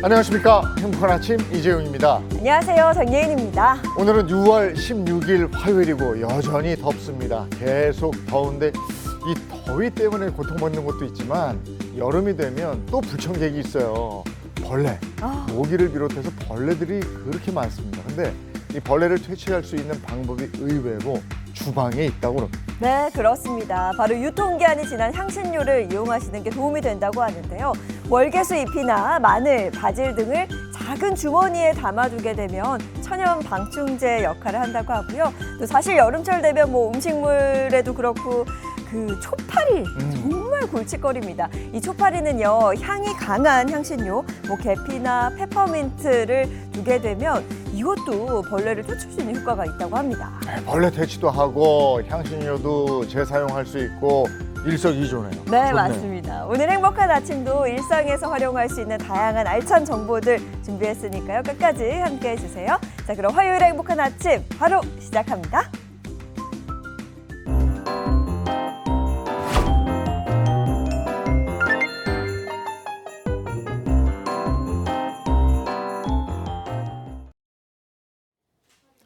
안녕하십니까. 행복한 아침 이재용입니다. 안녕하세요. 정예인입니다. 오늘은 6월 16일 화요일이고 여전히 덥습니다. 계속 더운데 이 더위 때문에 고통받는 것도 있지만 여름이 되면 또 불청객이 있어요. 벌레, 모기를 비롯해서 벌레들이 그렇게 많습니다. 근데 이 벌레를 퇴치할 수 있는 방법이 의외로 주방에 있다고 합니다. 네, 그렇습니다. 바로 유통기한이 지난 향신료를 이용하시는 게 도움이 된다고 하는데요. 월계수 잎이나 마늘, 바질 등을 작은 주머니에 담아두게 되면 천연 방충제 역할을 한다고 하고요. 또 사실 여름철 되면 음식물에도 그렇고 그 초파리 정말 골칫거리입니다. 이 초파리는요, 향이 강한 향신료, 계피나 페퍼민트를 두게 되면 이것도 벌레를 퇴치할 수 있는 효과가 있다고 합니다. 벌레 퇴치도 하고 향신료도 재사용할 수 있고 일석이조네요. 네, 좋네요. 맞습니다. 오늘 행복한 아침도 일상에서 활용할 수 있는 다양한 알찬 정보들 준비했으니까요. 끝까지 함께해 주세요. 자, 그럼 화요일 행복한 아침 바로 시작합니다.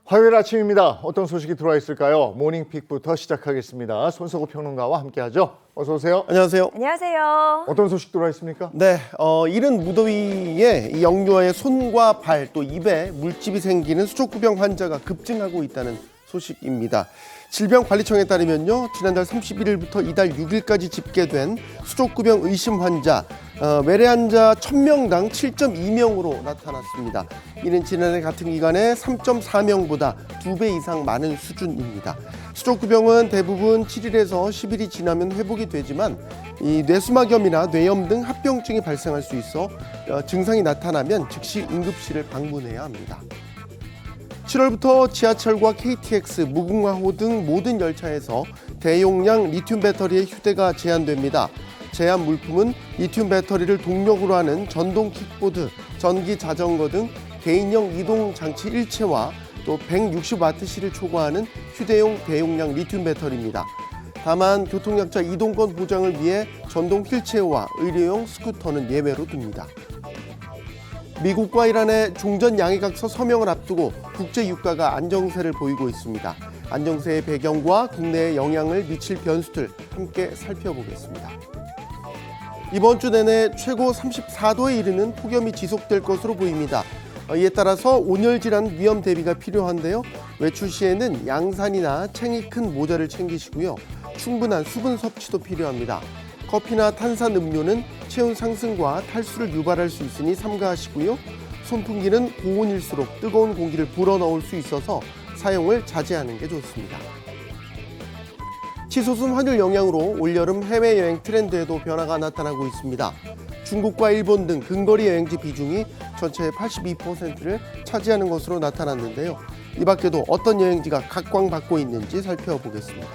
화요일 아침입니다. 어떤 소식이 들어와 있을까요? 모닝픽부터 시작하겠습니다. 손석구 평론가와 함께하죠. 어서 오세요. 안녕하세요. 안녕하세요. 어떤 소식 들어와 있습니까? 네, 이른 무더위에 이 영유아의 손과 발 또 입에 물집이 생기는 수족구병 환자가 급증하고 있다는 소식입니다. 질병관리청에 따르면요, 지난달 31일부터 이달 6일까지 집계된 수족구병 의심 환자 외래 환자 1000명당 7.2명으로 나타났습니다. 이는 지난해 같은 기간에 3.4명보다 2배 이상 많은 수준입니다. 수족구병은 대부분 7일에서 10일이 지나면 회복이 되지만 이 뇌수막염이나 뇌염 등 합병증이 발생할 수 있어 증상이 나타나면 즉시 응급실을 방문해야 합니다. 7월부터 지하철과 KTX, 무궁화호 등 모든 열차에서 대용량 리튬 배터리의 휴대가 제한됩니다. 제한 물품은 리튬 배터리를 동력으로 하는 전동 킥보드, 전기 자전거 등 개인용 이동 장치 일체와 또 160W시를 초과하는 휴대용 대용량 리튬 배터리입니다. 다만 교통약자 이동권 보장을 위해 전동 휠체어와 의료용 스쿠터는 예외로 둡니다. 미국과 이란의 종전 양해각서 서명을 앞두고 국제 유가가 안정세를 보이고 있습니다. 안정세의 배경과 국내에 영향을 미칠 변수들 함께 살펴보겠습니다. 이번 주 내내 최고 34도에 이르는 폭염이 지속될 것으로 보입니다. 이에 따라서 온열질환 위험 대비가 필요한데요. 외출 시에는 양산이나 챙이 큰 모자를 챙기시고요. 충분한 수분 섭취도 필요합니다. 커피나 탄산 음료는 체온 상승과 탈수를 유발할 수 있으니 삼가하시고요. 선풍기는 고온일수록 뜨거운 공기를 불어넣을 수 있어서 사용을 자제하는 게 좋습니다. 치솟은 환율 영향으로 올여름 해외여행 트렌드에도 변화가 나타나고 있습니다. 중국과 일본 등 근거리 여행지 비중이 전체의 82%를 차지하는 것으로 나타났는데요. 이 밖에도 어떤 여행지가 각광받고 있는지 살펴보겠습니다.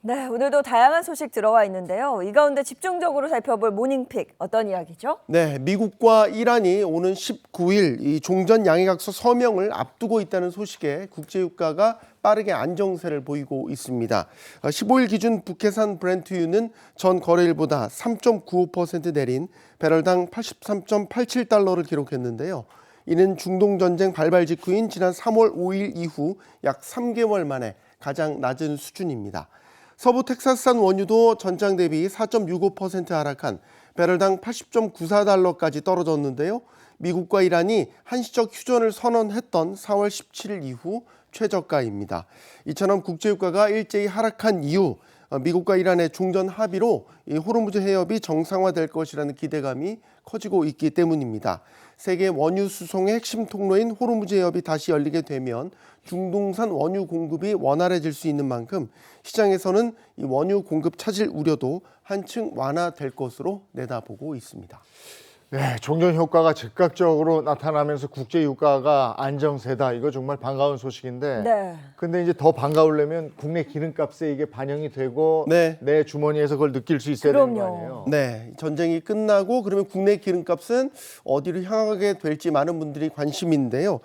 네, 오늘도 다양한 소식 들어와 있는데요. 이 가운데 집중적으로 살펴볼 모닝픽 어떤 이야기죠? 네, 미국과 이란이 오는 19일 이 종전 양해각서 서명을 앞두고 있다는 소식에 국제유가가 빠르게 안정세를 보이고 있습니다. 15일 기준 북해산 브렌트유는 전 거래일보다 3.95% 내린 배럴당 83.87달러를 기록했는데요. 이는 중동전쟁 발발 직후인 지난 3월 5일 이후 약 3개월 만에 가장 낮은 수준입니다. 서부 텍사스산 원유도 전장 대비 4.65% 하락한 배럴당 80.94달러까지 떨어졌는데요. 미국과 이란이 한시적 휴전을 선언했던 4월 17일 이후 최저가입니다. 이처럼 국제유가가 일제히 하락한 이후 미국과 이란의 종전 합의로 이 호르무즈 해협이 정상화될 것이라는 기대감이 커지고 있기 때문입니다. 세계 원유 수송의 핵심 통로인 호르무즈 해협이 다시 열리게 되면 중동산 원유 공급이 원활해질 수 있는 만큼 시장에서는 이 원유 공급 차질 우려도 한층 완화될 것으로 내다보고 있습니다. 네, 종전 효과가 즉각적으로 나타나면서 국제 유가가 안정세다. 이거 정말 반가운 소식인데. 네. 근데 이제 더 반가우려면 국내 기름값에 이게 반영이 되고 네. 내 주머니에서 그걸 느낄 수 있어야 되는 거 아니에요? 네, 전쟁이 끝나고 그러면 국내 기름값은 어디로 향하게 될지 많은 분들이 관심인데요.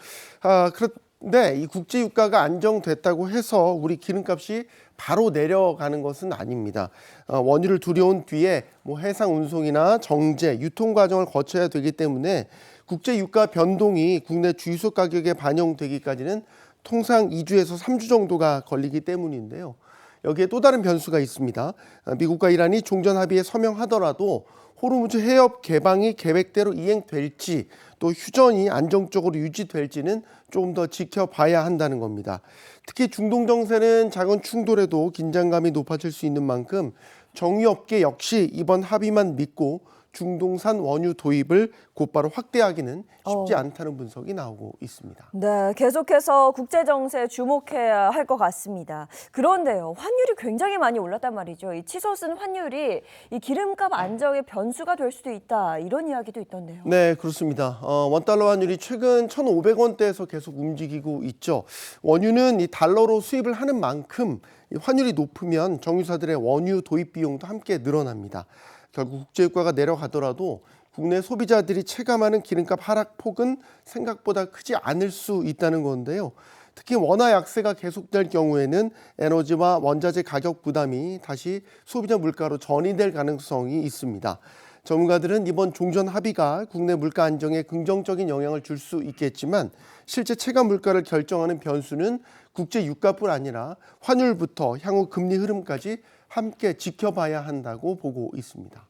네, 이 국제 유가가 안정됐다고 해서 우리 기름값이 바로 내려가는 것은 아닙니다. 원유를 들여온 뒤에 뭐 해상 운송이나 정제, 유통 과정을 거쳐야 되기 때문에 국제 유가 변동이 국내 주유소 가격에 반영되기까지는 통상 2주에서 3주 정도가 걸리기 때문인데요. 여기에 또 다른 변수가 있습니다. 미국과 이란이 종전 합의에 서명하더라도 호르무즈 해협 개방이 계획대로 이행될지 또 휴전이 안정적으로 유지될지는 조금 더 지켜봐야 한다는 겁니다. 특히 중동 정세는 작은 충돌에도 긴장감이 높아질 수 있는 만큼 정유업계 역시 이번 합의만 믿고 중동산 원유 도입을 곧바로 확대하기는 쉽지 않다는 분석이 나오고 있습니다. 네, 계속해서 국제 정세에 주목해야 할 것 같습니다. 그런데요, 환율이 굉장히 많이 올랐단 말이죠. 이 치솟은 환율이 이 기름값 안정의 변수가 될 수도 있다, 이런 이야기도 있던데요. 네, 그렇습니다. 원달러 환율이 최근 1,500원대에서 계속 움직이고 있죠. 원유는 이 달러로 수입을 하는 만큼 이 환율이 높으면 정유사들의 원유 도입 비용도 함께 늘어납니다. 결국 국제유가가 내려가더라도 국내 소비자들이 체감하는 기름값 하락폭은 생각보다 크지 않을 수 있다는 건데요. 특히 원화 약세가 계속될 경우에는 에너지와 원자재 가격 부담이 다시 소비자 물가로 전이될 가능성이 있습니다. 전문가들은 이번 종전 합의가 국내 물가 안정에 긍정적인 영향을 줄 수 있겠지만 실제 체감 물가를 결정하는 변수는 국제 유가뿐 아니라 환율부터 향후 금리 흐름까지 함께 지켜봐야 한다고 보고 있습니다.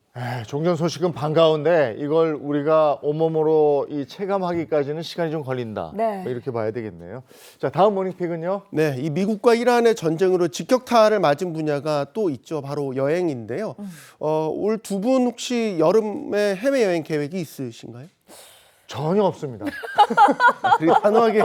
종전 소식은 반가운데 이걸 우리가 온몸으로 이 체감하기까지는 시간이 좀 걸린다. 네. 이렇게 봐야 되겠네요. 자, 다음 모닝픽은요. 네, 이 미국과 이란의 전쟁으로 직격탄을 맞은 분야가 또 있죠. 바로 여행인데요. 올 두 분 혹시 여름에 해외여행 계획이 있으신가요? 전혀 없습니다. 그렇게 단호하게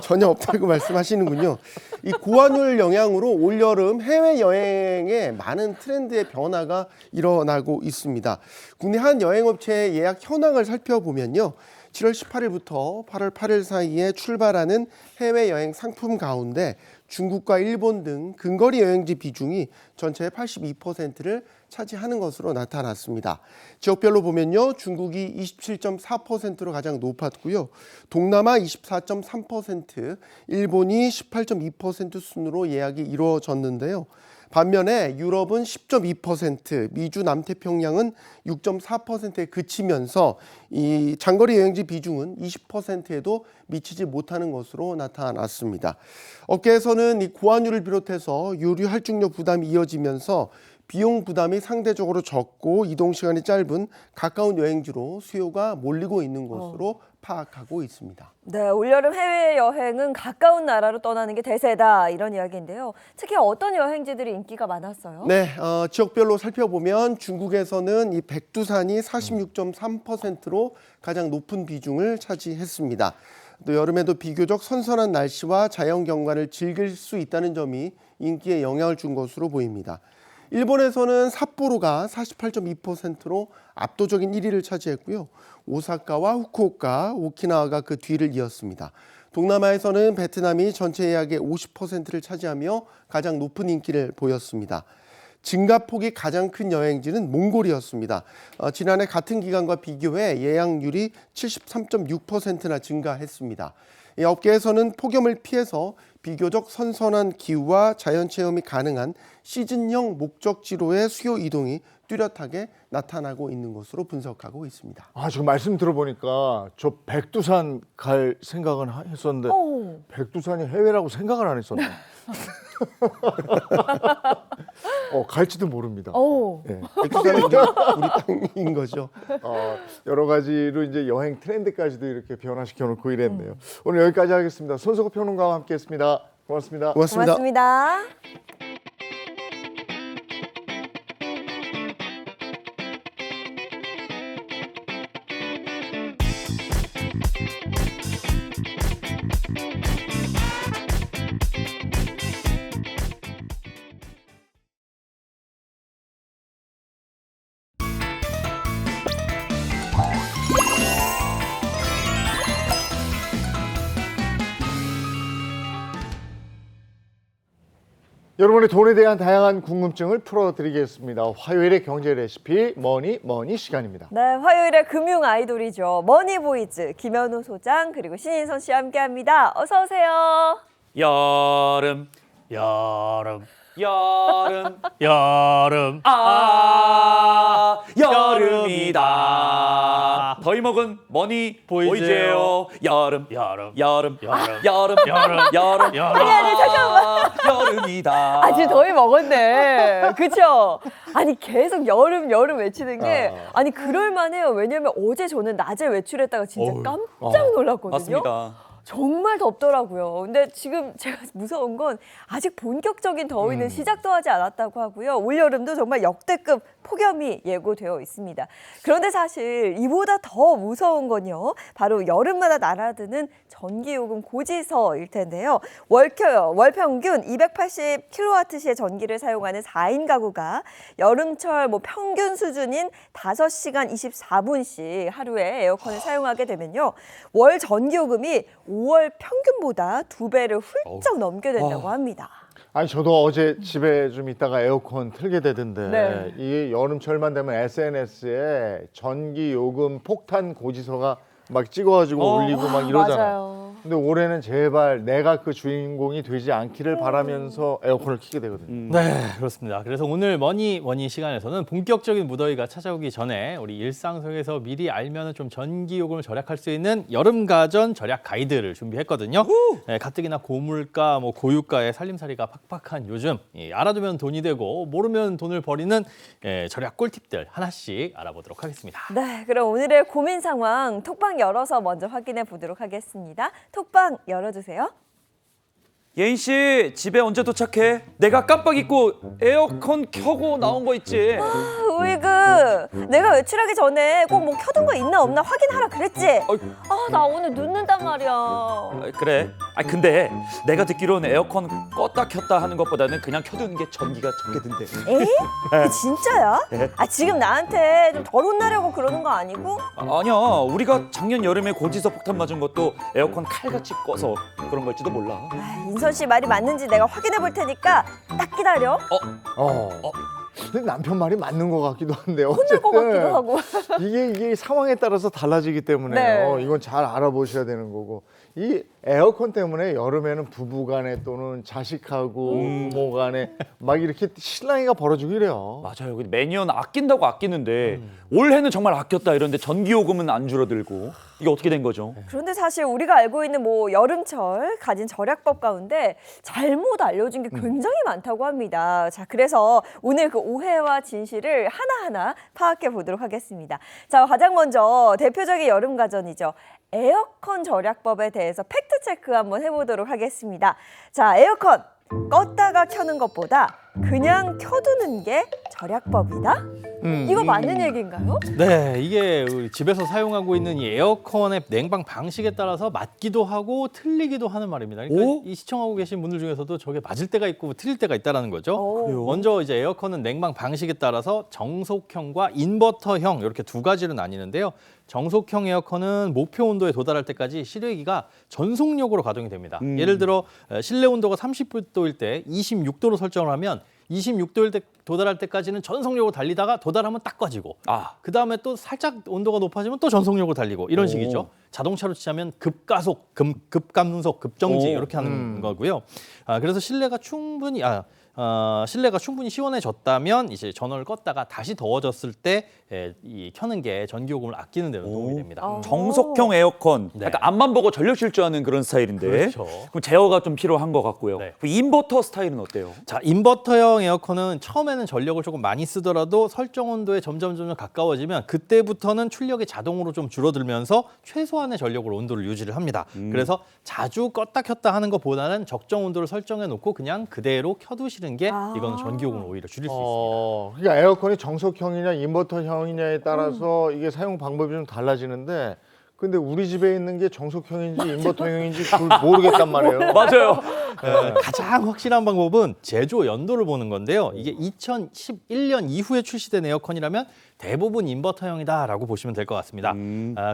전혀 없다고 말씀하시는군요. 이 고환율 영향으로 올여름 해외여행에 많은 트렌드의 변화가 일어나고 있습니다. 국내 한 여행업체의 예약 현황을 살펴보면요. 7월 18일부터 8월 8일 사이에 출발하는 해외여행 상품 가운데 중국과 일본 등 근거리 여행지 비중이 전체의 82%를 차지하는 것으로 나타났습니다. 지역별로 보면요. 중국이 27.4%로 가장 높았고요. 동남아 24.3%, 일본이 18.2% 순으로 예약이 이루어졌는데요. 반면에 유럽은 10.2%, 미주 남태평양은 6.4%에 그치면서 이 장거리 여행지 비중은 20%에도 미치지 못하는 것으로 나타났습니다. 업계에서는 이 고환율을 비롯해서 유류 할증료 부담이 이어지면서 비용 부담이 상대적으로 적고 이동 시간이 짧은 가까운 여행지로 수요가 몰리고 있는 것으로 파악하고 있습니다. 네, 올여름 해외여행은 가까운 나라로 떠나는 게 대세다, 이런 이야기인데요. 특히 어떤 여행지들이 인기가 많았어요? 네, 지역별로 살펴보면 중국에서는 이 백두산이 46.3%로 가장 높은 비중을 차지했습니다. 또 여름에도 비교적 선선한 날씨와 자연 경관을 즐길 수 있다는 점이 인기에 영향을 준 것으로 보입니다. 일본에서는 삿포로가 48.2%로 압도적인 1위를 차지했고요. 오사카와 후쿠오카, 오키나와가 그 뒤를 이었습니다. 동남아에서는 베트남이 전체 예약의 50%를 차지하며 가장 높은 인기를 보였습니다. 증가폭이 가장 큰 여행지는 몽골이었습니다. 지난해 같은 기간과 비교해 예약률이 73.6%나 증가했습니다. 이 업계에서는 폭염을 피해서 비교적 선선한 기후와 자연체험이 가능한 시즌형 목적지로의 수요 이동이 뚜렷하게 나타나고 있는 것으로 분석하고 있습니다. 지금 말씀 들어보니까 저 백두산 갈 생각은 했었는데 백두산이 해외라고 생각을 안 했었네. 갈지도 모릅니다. 네. 백두산은 우리 땅인 거죠. 여러 가지로 이제 여행 트렌드까지도 이렇게 변화시켜 놓고 이랬네요. 오늘 여기까지 하겠습니다. 손석구 평론가와 함께했습니다. 고맙습니다. 고맙습니다. 고맙습니다. 여러분의 돈에 대한 다양한 궁금증을 풀어드리겠습니다. 화요일의 경제 레시피 머니 시간입니다. 네, 화요일에 금융 아이돌이죠. 머니보이즈 김현우 소장 그리고 신인선 씨와 함께합니다. 어서 오세요. 여름 여름이다. 더위 먹은 머니 보이즈예요. 여름 아니, 잠깐만. 여름이다. 아, 지금 더위 먹었네. 그쵸? 아니, 계속 여름 외치는 게, 아니, 그럴만해요. 왜냐면 어제 저는 낮에 외출했다가 진짜 깜짝 놀랐거든요. 맞습니다. 정말 덥더라고요. 근데 지금 제가 무서운 건 아직 본격적인 더위는 시작도 하지 않았다고 하고요. 올여름도 정말 역대급 폭염이 예고되어 있습니다. 그런데 사실 이보다 더 무서운 건요. 바로 여름마다 날아드는 전기요금 고지서일 텐데요. 월 평균 280kWh의 전기를 사용하는 4인 가구가 여름철 평균 수준인 5시간 24분씩 하루에 에어컨을 사용하게 되면요. 월 전기요금이 5월 평균보다 2배를 훌쩍 넘게 된다고 합니다. 아니 저도 어제 집에 좀 있다가 에어컨 틀게 되던데 네. 이게 여름철만 되면 SNS에 전기 요금 폭탄 고지서가 막 찍어가지고 올리고 막 이러잖아요. 맞아요. 근데 올해는 제발 내가 그 주인공이 되지 않기를 바라면서 에어컨을 켜게 되거든요. 네, 그렇습니다. 그래서 오늘 머니 시간에서는 본격적인 무더위가 찾아오기 전에 우리 일상 속에서 미리 알면 좀 전기요금을 절약할 수 있는 여름 가전 절약 가이드를 준비했거든요. 네, 가뜩이나 고물가, 고유가의 살림살이가 팍팍한 요즘 알아두면 돈이 되고 모르면 돈을 버리는 절약 꿀팁들 하나씩 알아보도록 하겠습니다. 네, 그럼 오늘의 고민 상황 톡방 열어서 먼저 확인해 보도록 하겠습니다. 톡방 열어주세요. 예인 씨 집에 언제 도착해? 내가 깜빡 잊고 에어컨 켜고 나온 거 있지? 우이그 내가 외출하기 전에 꼭 켜둔 거 있나 없나 확인하라 그랬지? 나 오늘 늦는단 말이야. 그래. 근데 내가 듣기로는 에어컨 껐다 켰다 하는 것보다는 그냥 켜두는 게 전기가 적게 든대. 에이? 진짜야? 지금 나한테 좀 덜 혼나려고 그러는 거 아니고? 아니야. 우리가 작년 여름에 고지서 폭탄 맞은 것도 에어컨 칼같이 꺼서 그런 걸지도 몰라. 인선 씨 말이 맞는지 내가 확인해 볼 테니까 딱 기다려. 근데 남편 말이 맞는 것 같기도 한데 혼날 것 같기도 하고. 이게 상황에 따라서 달라지기 때문에 네. 이건 잘 알아보셔야 되는 거고 이 에어컨 때문에 여름에는 부부간에 또는 자식하고 부모 간에 막 이렇게 실랑이가 벌어지고 이래요. 맞아요. 근데 매년 아낀다고 아끼는데 올해는 정말 아꼈다 이런데 전기요금은 안 줄어들고 이게 어떻게 된 거죠? 그런데 사실 우리가 알고 있는 여름철 가진 절약법 가운데 잘못 알려진 게 굉장히 많다고 합니다. 자, 그래서 오늘 그 오해와 진실을 하나하나 파악해 보도록 하겠습니다. 자, 가장 먼저 대표적인 여름 가전이죠. 에어컨 절약법에 대해서 팩트 체크 한번 해보도록 하겠습니다. 자, 에어컨 껐다가 켜는 것보다 그냥 켜두는 게 절약법이다? 이거 맞는 얘기인가요? 네, 이게 우리 집에서 사용하고 있는 이 에어컨의 냉방 방식에 따라서 맞기도 하고 틀리기도 하는 말입니다. 그러니까 이 시청하고 계신 분들 중에서도 저게 맞을 때가 있고 틀릴 때가 있다는 거죠. 먼저 이제 에어컨은 냉방 방식에 따라서 정속형과 인버터형 이렇게 두 가지로 나뉘는데요. 정속형 에어컨은 목표 온도에 도달할 때까지 실외기가 전속력으로 가동이 됩니다. 예를 들어 실내 온도가 30도일 때 26도로 설정을 하면 26도일 때 도달할 때까지는 전속력으로 달리다가 도달하면 딱 꺼지고 그 다음에 또 살짝 온도가 높아지면 또 전속력으로 달리고 이런 식이죠. 자동차로 치자면 급가속, 급감속, 급정지 이렇게 하는 거고요. 그래서 실내가 충분히 시원해졌다면 이제 전원을 껐다가 다시 더워졌을 때 이 켜는 게 전기요금을 아끼는 데는 도움이 됩니다. 정속형 에어컨, 네. 약간 앞만 보고 전력 질주하는 그런 스타일인데 그렇죠. 그럼 제어가 좀 필요한 것 같고요. 네. 그 인버터 스타일은 어때요? 자, 인버터형 에어컨은 처음에는 전력을 조금 많이 쓰더라도 설정 온도에 점점 가까워지면 그때부터는 출력이 자동으로 좀 줄어들면서 최소한의 전력으로 온도를 유지를 합니다. 그래서 자주 껐다 켰다 하는 것보다는 적정 온도를 설정해 놓고 그냥 그대로 켜두시는 게 이건 전기요금을 오히려 줄일 수 있습니다. 그러니까 에어컨이 정속형이냐 인버터형이냐에 따라서 이게 사용 방법이 좀 달라지는데 근데 우리 집에 있는 게 정속형인지 인버터형인지 그걸 모르겠단 말이에요. 맞아요. 가장 확실한 방법은 제조 연도를 보는 건데요. 이게 2011년 이후에 출시된 에어컨이라면 대부분 인버터형이다라고 보시면 될 것 같습니다.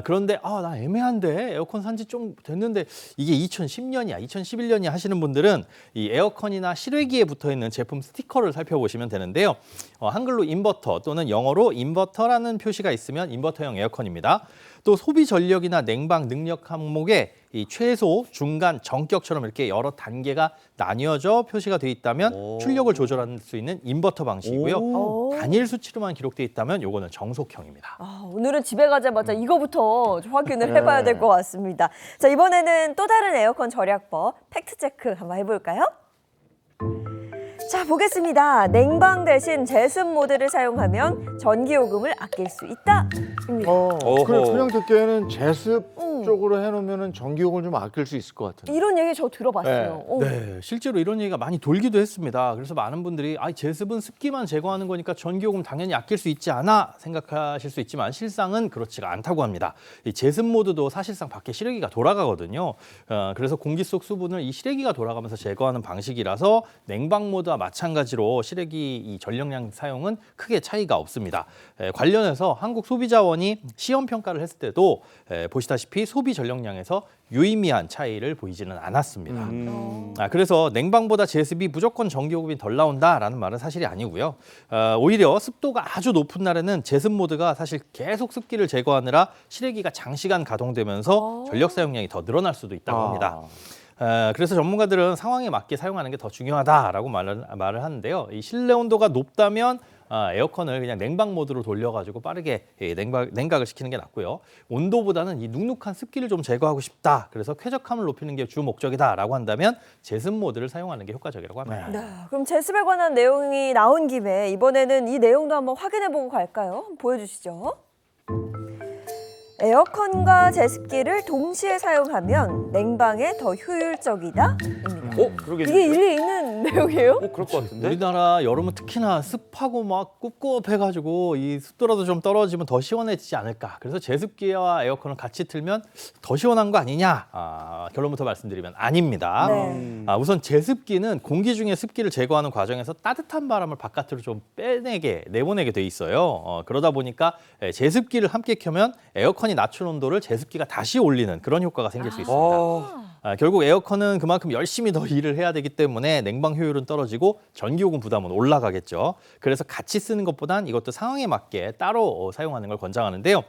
그런데 나 애매한데 에어컨 산지 좀 됐는데 이게 2010년이야, 2011년이야 하시는 분들은 이 에어컨이나 실외기에 붙어 있는 제품 스티커를 살펴보시면 되는데요. 한글로 인버터 또는 영어로 인버터라는 표시가 있으면 인버터형 에어컨입니다. 또 소비 전력이나 냉방 능력 항목에 이 최소, 중간, 정격처럼 이렇게 여러 단계가 나뉘어져 표시가 돼 있다면 출력을 조절할 수 있는 인버터 방식이고요. 단일 수치로만 기록돼 있다면 요거는 정속형입니다. 오늘은 집에 가자마자 이거부터 좀 확인을 해봐야 될 것 같습니다. 자, 이번에는 또 다른 에어컨 절약법 팩트체크 한번 해볼까요? 자, 보겠습니다. 냉방 대신 제습 모드를 사용하면 전기요금을 아낄 수 있다입니다. 그냥 듣기에는 제습 쪽으로 해놓으면 전기요금을 좀 아낄 수 있을 것 같은데. 이런 얘기 저 들어봤어요. 네, 실제로 이런 얘기가 많이 돌기도 했습니다. 그래서 많은 분들이 제습은 습기만 제거하는 거니까 전기요금 당연히 아낄 수 있지 않아 생각하실 수 있지만 실상은 그렇지가 않다고 합니다. 이 제습 모드도 사실상 밖에 실외기가 돌아가거든요. 그래서 공기 속 수분을 이 실외기가 돌아가면서 제거하는 방식이라서 냉방 모드와 마찬가지로 실외기 이 전력량 사용은 크게 차이가 없습니다. 관련해서 한국소비자원이 시험 평가를 했을 때도 보시다시피 소비 전력량에서 유의미한 차이를 보이지는 않았습니다. 그래서 냉방보다 제습이 무조건 전기요금이 덜 나온다라는 말은 사실이 아니고요. 오히려 습도가 아주 높은 날에는 제습 모드가 사실 계속 습기를 제거하느라 실외기가 장시간 가동되면서 전력 사용량이 더 늘어날 수도 있다고 합니다. 그래서 전문가들은 상황에 맞게 사용하는 게 더 중요하다라고 말을 하는데요. 이 실내 온도가 높다면 에어컨을 그냥 냉방 모드로 돌려가지고 빠르게 냉각을 시키는 게 낫고요. 온도보다는 이 눅눅한 습기를 좀 제거하고 싶다. 그래서 쾌적함을 높이는 게 주 목적이다라고 한다면 제습 모드를 사용하는 게 효과적이라고 합니다. 네, 그럼 제습에 관한 내용이 나온 김에 이번에는 이 내용도 한번 확인해보고 갈까요? 한번 보여주시죠. 에어컨과 제습기를 동시에 사용하면 냉방에 더 효율적이다입니다. 그러겠네. 이게 일리 있는 내용이에요? 그럴 것 같은데. 우리나라 여름은 특히나 습하고 막 꿉꿉해가지고 이 습도라도 좀 떨어지면 더 시원해지지 않을까. 그래서 제습기와 에어컨을 같이 틀면 더 시원한 거 아니냐. 결론부터 말씀드리면 아닙니다. 네. 우선 제습기는 공기 중에 습기를 제거하는 과정에서 따뜻한 바람을 바깥으로 좀 내보내게 돼 있어요. 그러다 보니까 제습기를 함께 켜면 에어컨이 낮춘 온도를 제습기가 다시 올리는 그런 효과가 생길 수 있습니다. 결국 에어컨은 그만큼 열심히 더 일을 해야 되기 때문에 냉방 효율은 떨어지고 전기요금 부담은 올라가겠죠. 그래서 같이 쓰는 것보단 이것도 상황에 맞게 따로 사용하는 걸 권장하는데요.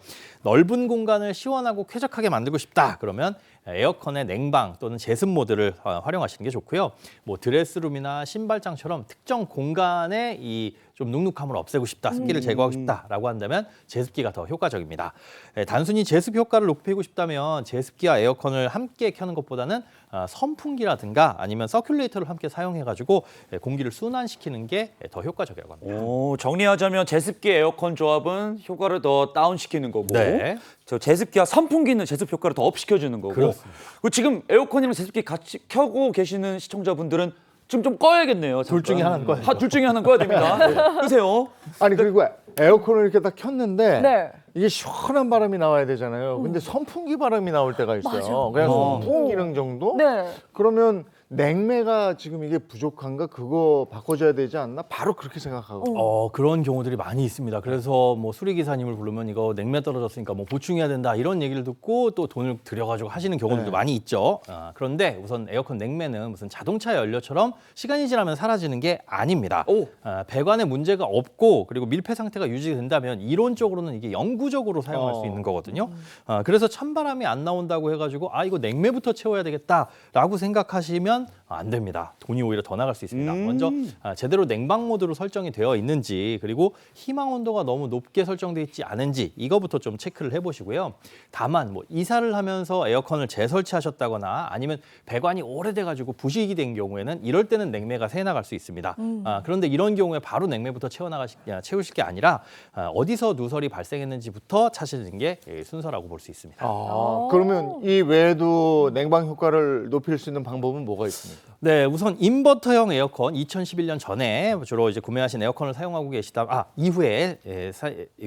넓은 공간을 시원하고 쾌적하게 만들고 싶다. 그러면 에어컨의 냉방 또는 제습 모드를 활용하시는 게 좋고요. 뭐 드레스룸이나 신발장처럼 특정 공간에 이 좀 눅눅함을 없애고 싶다, 습기를 제거하고 싶다라고 한다면 제습기가 더 효과적입니다. 단순히 제습 효과를 높이고 싶다면 제습기와 에어컨을 함께 켜는 것보다는 선풍기라든가 아니면 서큘레이터를 함께 사용해가지고 공기를 순환시키는 게 더 효과적이라고 합니다. 정리하자면 제습기 에어컨 조합은 효과를 더 다운시키는 거고 네. 저 제습기와 선풍기는 제습 효과를 더 업시켜주는 거고 그렇습니다. 그리고 지금 에어컨이랑 제습기 같이 켜고 계시는 시청자분들은 지금 좀 꺼야겠네요. 둘 중에 하나는 꺼야 돼요. 둘 중에 하나는 꺼야 됩니다. 끄세요. 아니 그리고 에어컨을 이렇게 딱 켰는데 네. 이게 시원한 바람이 나와야 되잖아요. 근데 선풍기 바람이 나올 때가 있어요. 그냥 선풍 기능 정도? 네. 그러면 냉매가 지금 이게 부족한가? 그거 바꿔줘야 되지 않나? 바로 그렇게 생각하고. 그런 경우들이 많이 있습니다. 그래서 뭐 수리기사님을 부르면 이거 냉매 떨어졌으니까 뭐 보충해야 된다 이런 얘기를 듣고 또 돈을 들여가지고 하시는 경우들도 많이 있죠. 그런데 우선 에어컨 냉매는 무슨 자동차 연료처럼 시간이 지나면 사라지는 게 아닙니다. 배관에 문제가 없고 그리고 밀폐 상태가 유지된다면 이론적으로는 이게 영구적으로 사용할 수 있는 거거든요. 그래서 찬바람이 안 나온다고 해가지고 이거 냉매부터 채워야 되겠다라고 생각하시면 안 됩니다. 돈이 오히려 더 나갈 수 있습니다. 먼저 제대로 냉방 모드로 설정이 되어 있는지 그리고 희망 온도가 너무 높게 설정되어 있지 않은지 이거부터 좀 체크를 해보시고요. 다만 뭐 이사를 하면서 에어컨을 재설치하셨다거나 아니면 배관이 오래돼가지고 부식이 된 경우에는 이럴 때는 냉매가 새 나갈 수 있습니다. 그런데 이런 경우에 바로 냉매부터 채우실 게 아니라 어디서 누설이 발생했는지부터 찾으시는 게 순서라고 볼 수 있습니다. 그러면 이 외에도 냉방 효과를 높일 수 있는 방법은 뭐가 있습니까? 네, 우선 인버터형 에어컨 2011년 전에 주로 이제 구매하신 에어컨을 사용하고 계시다 이후에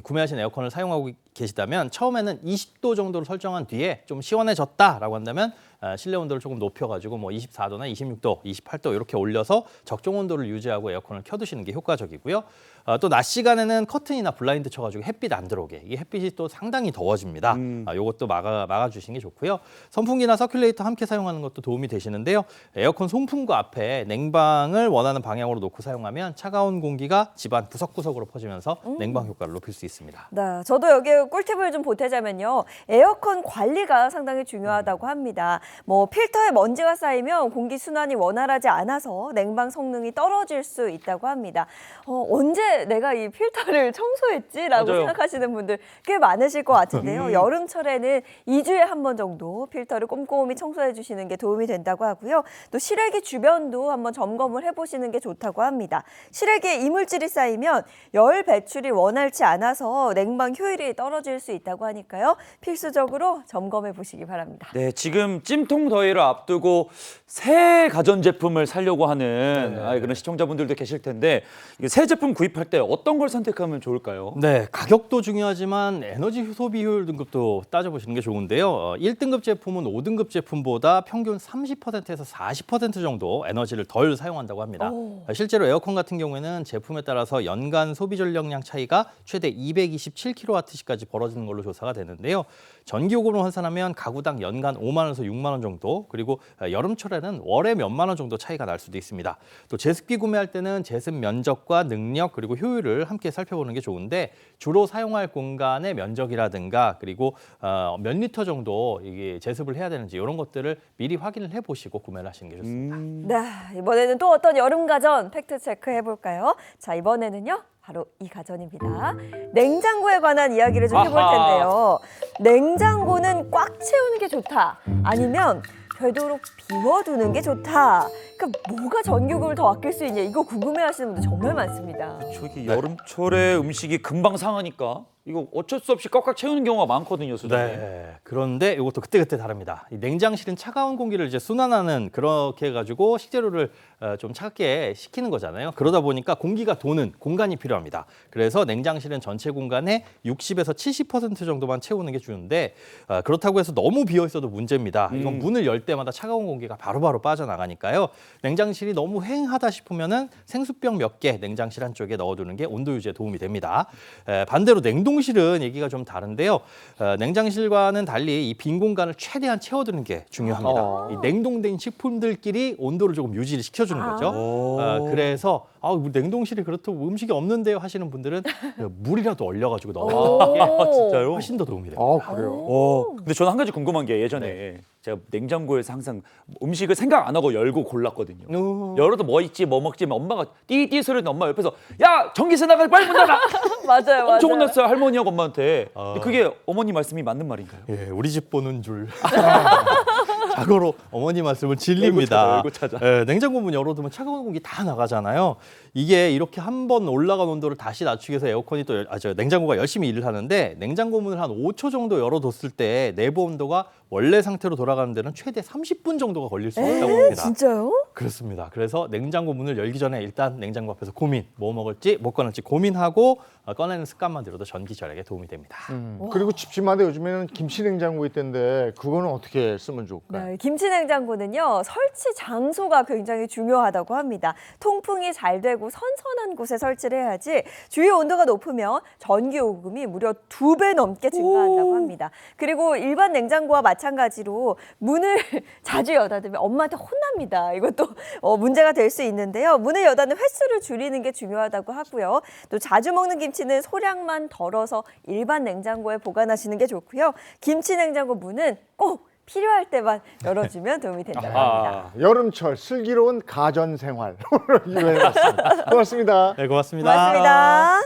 구매하신 에어컨을 사용하고 계시다면 처음에는 20도 정도로 설정한 뒤에 좀 시원해졌다라고 한다면 실내 온도를 조금 높여가지고 뭐 24도나 26도, 28도 이렇게 올려서 적정 온도를 유지하고 에어컨을 켜두시는 게 효과적이고요. 또 낮 시간에는 커튼이나 블라인드 쳐가지고 햇빛 안 들어오게. 이 햇빛이 또 상당히 더워집니다. 이것도 막아주시는 게 좋고요. 선풍기나 서큘레이터 함께 사용하는 것도 도움이 되시는데요. 에어컨 송풍구 앞에 냉방을 원하는 방향으로 놓고 사용하면 차가운 공기가 집안 구석구석으로 퍼지면서 냉방 효과를 높일 수 있습니다. 네, 저도 여기에 꿀팁을 좀 보태자면요. 에어컨 관리가 상당히 중요하다고 합니다. 뭐 필터에 먼지가 쌓이면 공기 순환이 원활하지 않아서 냉방 성능이 떨어질 수 있다고 합니다. 언제 내가 이 필터를 청소했지라고 맞아요. 생각하시는 분들 꽤 많으실 것 같은데요. 여름철에는 2주에 한 번 정도 필터를 꼼꼼히 청소해 주시는 게 도움이 된다고 하고요. 또 실외기 주변도 한번 점검을 해보시는 게 좋다고 합니다. 실외기에 이물질이 쌓이면 열 배출이 원활치 않아서 냉방 효율이 떨어질 수 있다고 하니까요. 필수적으로 점검해 보시기 바랍니다. 네, 지금 찜통 더위를 앞두고 새 가전제품을 사려고 하는 그런 시청자분들도 계실 텐데 새 제품 구입할 때 어떤 걸 선택하면 좋을까요? 네, 가격도 중요하지만 에너지 소비 효율 등급도 따져보시는 게 좋은데요. 1등급 제품은 5등급 제품보다 평균 30%에서 40% 정도 에너지를 덜 사용한다고 합니다. 실제로 에어컨 같은 경우에는 제품에 따라서 연간 소비 전력량 차이가 최대 227kWh까지 벌어지는 걸로 조사가 되는데요. 전기요금으로 환산하면 가구당 연간 5만 원에서 6만 원 정도, 그리고 여름철에는 월에 몇만 원 정도 차이가 날 수도 있습니다. 또 제습기 구매할 때는 제습 면적과 능력 그리고 효율을 함께 살펴보는 게 좋은데 주로 사용할 공간의 면적이라든가 그리고 몇 리터 정도 이게 제습을 해야 되는지 이런 것들을 미리 확인을 해보시고 구매를 하시는 게 좋습니다. 네, 이번에는 또 어떤 여름 가전 팩트 체크 해볼까요? 자, 이번에는요. 바로 이 가전입니다. 냉장고에 관한 이야기를 좀 해볼 텐데요. 냉장고는 꽉 채우는 게 좋다. 아니면 되도록 비워두는 게 좋다. 그러니까 뭐가 전기요금을 더 아낄 수 있냐 이거 궁금해하시는 분들 정말 많습니다. 저기 여름철에 음식이 금방 상하니까 이거 어쩔 수 없이 꽉꽉 채우는 경우가 많거든요, 수장님. 네. 그런데 이것도 그때그때 다릅니다. 이 냉장실은 차가운 공기를 이제 순환하는 그렇게 해가지고 식재료를 좀 차갑게 식히는 거잖아요. 그러다 보니까 공기가 도는 공간이 필요합니다. 그래서 냉장실은 전체 공간의 60에서 70% 정도만 채우는 게 좋은데 그렇다고 해서 너무 비어 있어도 문제입니다. 이건 문을 열 때마다 차가운 공기가 바로바로 빠져나가니까요. 냉장실이 너무 휑하다 싶으면은 생수병 몇 개 냉장실 한쪽에 넣어두는 게 온도 유지에 도움이 됩니다. 반대로 냉동실은 얘기가 좀 다른데요. 냉장실과는 달리 이 빈 공간을 최대한 채워두는 게 중요합니다. 이 냉동된 식품들끼리 온도를 조금 유지를 시켜주는 거죠. 그래서 뭐 냉동실이 그렇다고 음식이 없는데요 하시는 분들은 물이라도 얼려가지고 넣어두는 게 진짜요? 훨씬 더 도움이 됩니다. 그래요? 근데 저는 한 가지 궁금한 게 예전에 제가 냉장고에서 항상 음식을 생각 안 하고 열고 골랐거든요. 열어도 뭐 있지 뭐 먹지 엄마가 띠띠 소리 나는 엄마 옆에서 야 전기세 나가 빨리 문 닫아. 맞아요, 엄청 맞아요. 혼났어요 할머니하고 엄마한테. 근데 그게 어머니 말씀이 맞는 말인가요? 예, 우리 집 보는 줄. 자고로 어머니 말씀을 진립니다. 열고 찾아. 예, 냉장고 문 열어두면 차가운 공기 다 나가잖아요. 이게 이렇게 한 번 올라간 온도를 다시 낮추기 위해서 에어컨이 냉장고가 열심히 일을 하는데 냉장고 문을 한 5초 정도 열어뒀을 때 내부 온도가 원래 상태로 돌아가는 데는 최대 30분 정도가 걸릴 수 있다고 합니다. 진짜요? 그렇습니다. 그래서 냉장고 문을 열기 전에 일단 냉장고 앞에서 고민, 뭐 먹을지 못 꺼낼지 고민하고 꺼내는 습관만 들어도 전기 절약에 도움이 됩니다. 그리고 집집마다 요즘에는 김치 냉장고 있던데 그거는 어떻게 쓰면 좋을까요? 네, 김치 냉장고는요 설치 장소가 굉장히 중요하다고 합니다. 통풍이 잘 되고 선선한 곳에 설치를 해야지 주위 온도가 높으면 전기 요금이 무려 2배 넘게 증가한다고 합니다. 그리고 일반 냉장고와 마찬가지로 문을 자주 여닫으면 엄마한테 혼납니다. 이것도 문제가 될 수 있는데요. 문을 여닫는 횟수를 줄이는 게 중요하다고 하고요. 또 자주 먹는 김치는 소량만 덜어서 일반 냉장고에 보관하시는 게 좋고요. 김치 냉장고 문은 꼭 필요할 때만 열어주면 도움이 된다고 합니다. 여름철 슬기로운 가전 생활 유행했습니다. 고맙습니다. 네, 고맙습니다. 고맙습니다.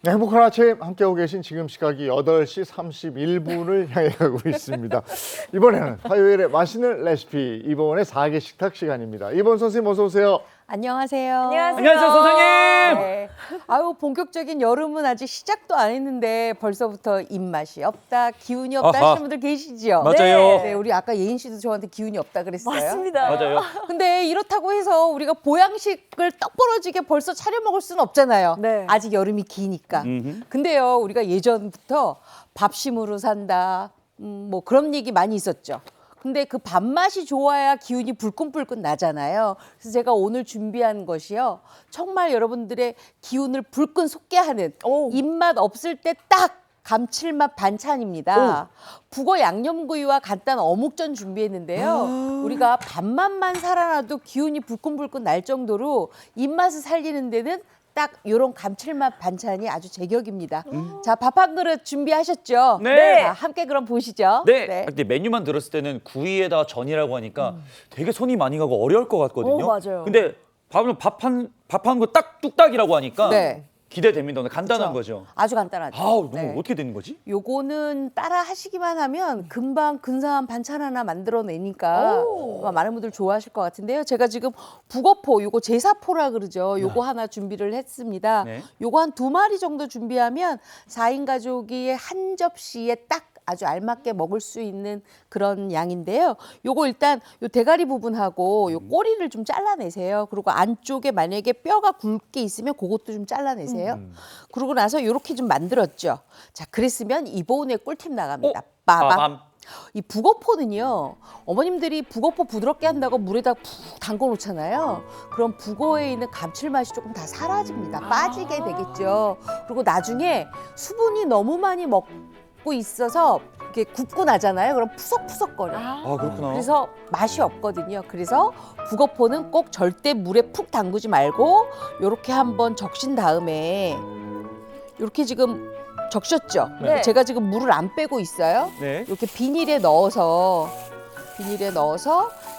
네, 행복한 아침 함께하고 계신 지금 시각이 8시 31분을 향해 가고 있습니다. 이번에는 화요일에 맛있는 레시피, 이번에 4개 식탁 시간입니다. 이번 선생님 어서 오세요. 안녕하세요. 안녕하세요, 선생님. 네. 아유, 본격적인 여름은 아직 시작도 안 했는데 벌써부터 입맛이 없다, 기운이 없다 아하. 하시는 분들 계시죠? 맞아요. 네, 우리 아까 예인 씨도 저한테 기운이 없다 그랬어요. 맞습니다. 맞아요. 근데 이렇다고 해서 우리가 보양식을 떡벌어지게 벌써 차려 먹을 수는 없잖아요. 네. 아직 여름이 기니까. 근데요, 우리가 예전부터 밥심으로 산다, 뭐 그런 얘기 많이 있었죠. 근데 그 밥맛이 좋아야 기운이 불끈불끈 나잖아요. 그래서 제가 오늘 준비한 것이요, 정말 여러분들의 기운을 불끈 솟게 하는 입맛 없을 때 딱 감칠맛 반찬입니다. 북어 양념구이와 간단 어묵전 준비했는데요. 우리가 밥맛만 살아나도 기운이 불끈불끈 날 정도로 입맛을 살리는 데는 딱 이런 감칠맛 반찬이 아주 제격입니다. 자, 밥 한 그릇 준비하셨죠? 네. 자, 함께 그럼 보시죠. 네. 근데 메뉴만 들었을 때는 구이에다 전이라고 하니까 되게 손이 많이 가고 어려울 것 같거든요. 맞아요. 근데 밥 한 거 딱 뚝딱이라고 하니까 네. 기대됩니다. 오늘 간단한 그렇죠. 거죠. 아주 간단하죠. 아우, 네. 어떻게 되는 거지? 요거는 따라 하시기만 하면 금방 근사한 반찬 하나 만들어내니까 아마 많은 분들 좋아하실 것 같은데요. 제가 지금 북어포, 요거 제사포라 그러죠. 요거 하나 준비를 했습니다. 네. 요거 한 2마리 정도 준비하면 4인 가족이 한 접시에 딱 아주 알맞게 먹을 수 있는 그런 양인데요. 요거 일단 요 대가리 부분하고 요 꼬리를 좀 잘라내세요. 그리고 안쪽에 만약에 뼈가 굵게 있으면 그것도 좀 잘라내세요. 그러고 나서 요렇게 좀 만들었죠. 자, 그랬으면 이보은의 꿀팁 나갑니다. 빠밤. 빠밤. 이 북어포는요, 어머님들이 북어포 부드럽게 한다고 물에다 푹 담궈 놓잖아요. 그럼 북어에 있는 감칠맛이 조금 다 사라집니다. 빠지게 되겠죠. 그리고 나중에 수분이 너무 많이 먹고 있어서 이렇게 굽고 나잖아요. 그럼 푸석푸석거려. 아, 그렇구나. 그래서 맛이 없거든요. 그래서 북어포는 꼭 절대 물에 푹 담그지 말고 요렇게 한번 적신 다음에 요렇게 지금 적셨죠? 네. 제가 지금 물을 안 빼고 있어요. 네. 이렇게 비닐에 넣어서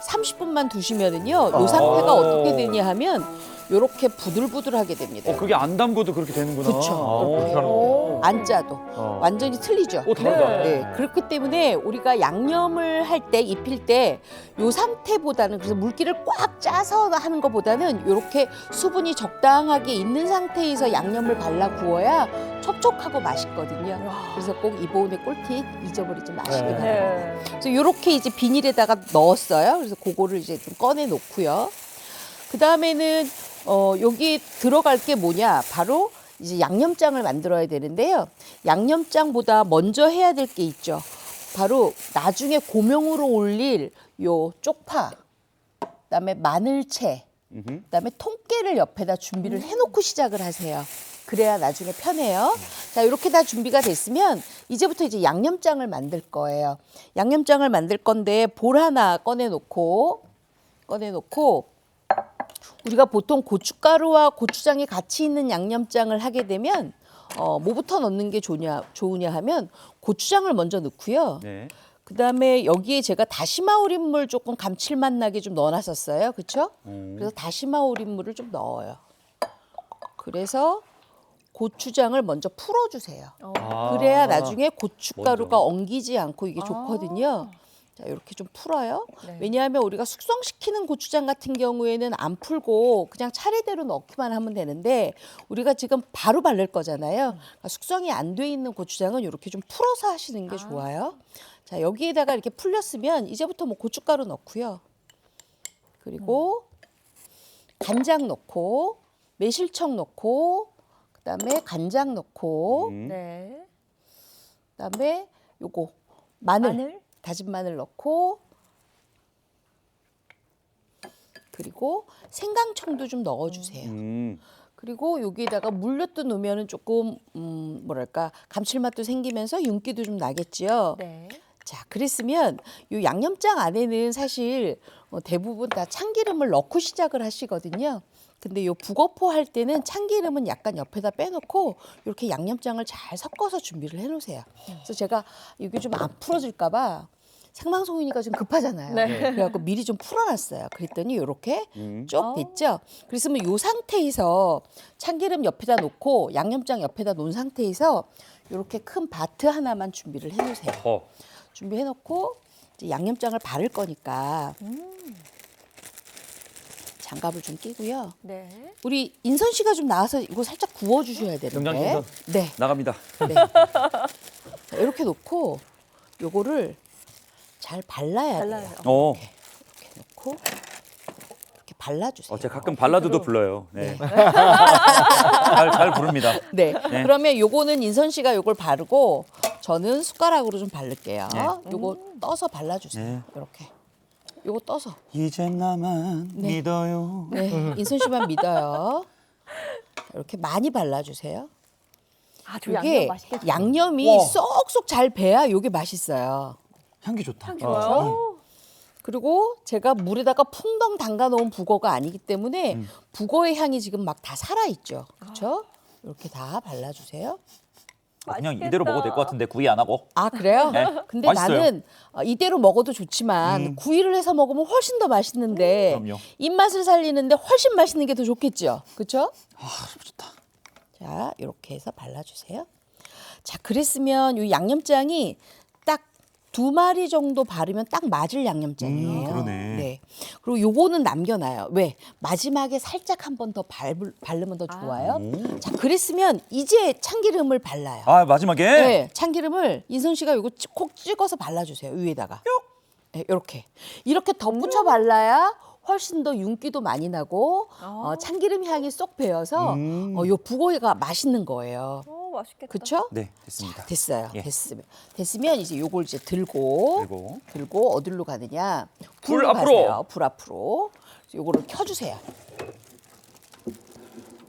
30분만 두시면은요, 요 상태가 어떻게 되냐 하면 요렇게 부들부들하게 됩니다. 그게 안 담궈도 그렇게 되는구나. 그쵸. 오. 안 짜도 완전히 틀리죠. 오, 다르다. 네, 그렇기 때문에 우리가 양념을 할 때 입힐 때 요 상태보다는, 그래서 물기를 꽉 짜서 하는 것보다는 이렇게 수분이 적당하게 있는 상태에서 양념을 발라 구워야 촉촉하고 맛있거든요. 그래서 꼭 이보은의 꿀팁 잊어버리지 마시기 바랍니다. 네. 그래서 이렇게 이제 비닐에다가 넣었어요. 그래서 그거를 이제 좀 꺼내 놓고요. 그 다음에는 여기 들어갈 게 뭐냐, 바로 이제 양념장을 만들어야 되는데요. 양념장보다 먼저 해야 될 게 있죠. 바로 나중에 고명으로 올릴 요 쪽파, 그다음에 마늘채, 그다음에 통깨를 옆에다 준비를 해놓고 시작을 하세요. 그래야 나중에 편해요. 자, 이렇게 다 준비가 됐으면 이제부터 이제 양념장을 만들 거예요. 양념장을 만들 건데 볼 하나 꺼내놓고 우리가 보통 고춧가루와 고추장이 같이 있는 양념장을 하게 되면 뭐부터 넣는 게 좋으냐 하면 고추장을 먼저 넣고요. 네. 그다음에 여기에 제가 다시마 우린물 조금 감칠맛 나게 좀 넣어놨었어요. 그렇죠? 그래서 다시마 우린물을 좀 넣어요. 그래서 고추장을 먼저 풀어주세요. 그래야 나중에 고춧가루가 엉기지 않고 이게 좋거든요. 자, 이렇게 좀 풀어요. 왜냐하면 우리가 숙성시키는 고추장 같은 경우에는 안 풀고 그냥 차례대로 넣기만 하면 되는데 우리가 지금 바로 바를 거잖아요. 그러니까 숙성이 안 돼 있는 고추장은 이렇게 좀 풀어서 하시는 게 좋아요. 자, 여기에다가 이렇게 풀렸으면 이제부터 뭐 고춧가루 넣고요. 그리고 간장 넣고 매실청 넣고 그다음에 간장 넣고 네. 그다음에 요거 마늘. 다진 마늘 넣고 그리고 생강청도 좀 넣어주세요. 그리고 여기에다가 물엿도 넣으면 조금 뭐랄까 감칠맛도 생기면서 윤기도 좀 나겠지요. 네. 자, 그랬으면 이 양념장 안에는 사실 대부분 다 참기름을 넣고 시작을 하시거든요. 근데 요 북어포 할 때는 참기름은 약간 옆에다 빼놓고 이렇게 양념장을 잘 섞어서 준비를 해놓으세요. 그래서 제가 이게 좀 안 풀어질까 봐 생방송이니까 좀 급하잖아요. 네. 그래갖고 미리 좀 풀어놨어요. 그랬더니 이렇게 쭉 어. 됐죠. 그랬으면 이 상태에서 참기름 옆에다 놓고 양념장 옆에다 놓은 상태에서 이렇게 큰 바트 하나만 준비를 해놓으세요. 준비해놓고 이제 양념장을 바를 거니까 장갑을 좀 끼고요. 네. 우리 인선 씨가 좀 나와서 이거 살짝 구워주셔야 되는데. 영장 인선. 네. 나갑니다. 네. 자, 이렇게 놓고 요거를 잘 발라야 발라요. 돼요. 이렇게 놓고 이렇게 발라주세요. 제가 가끔 발라드도 불러요. 네. 잘 부릅니다. 네. 네. 그러면 요거는 인선 씨가 요걸 바르고 저는 숟가락으로 좀 바를게요. 네. 요거 떠서 발라주세요. 네. 이렇게. 요거 떠서. 이젠 나만 네. 믿어요. 네. 인선 씨만 믿어요. 이렇게 많이 발라주세요. 아, 저 양념 이게 맛있겠다. 양념이 와. 쏙쏙 잘 배야 요게 맛있어요. 향기 좋다. 좋아요. 그리고 제가 물에다가 풍덩 담가 놓은 북어가 아니기 때문에 북어의 향이 지금 막 다 살아 있죠. 그렇죠? 이렇게 다 발라주세요. 그냥 맛있겠다. 이대로 먹어도 될 것 같은데 구이 안 하고. 아 그래요? 네. 근데 맛있어요. 나는 이대로 먹어도 좋지만 구이를 해서 먹으면 훨씬 더 맛있는데 그럼요. 입맛을 살리는데 훨씬 맛있는 게 더 좋겠죠. 그렇죠? 좋다. 자, 이렇게 해서 발라주세요. 자, 그랬으면 이 양념장이 딱 2마리 정도 바르면 딱 맞을 양념장이에요. 그러네. 네. 그리고 요거는 남겨놔요. 왜? 마지막에 살짝 한 번 더 바르면 더 좋아요. 자, 그랬으면 이제 참기름을 발라요. 마지막에. 네, 참기름을 인선 씨가 요거 콕 찍어서 발라주세요. 위에다가. 네, 이렇게 덧붙여 발라야 훨씬 더 윤기도 많이 나고 참기름 향이 쏙 배어서 요 북어가 맛있는 거예요. 맛있겠다. 그렇죠? 네, 됐습니다. 됐어요. 예. 됐으면 이제 요걸 이제 들고 어디로 가느냐? 불 불로 앞으로. 가세요. 불 앞으로. 요거를 켜주세요.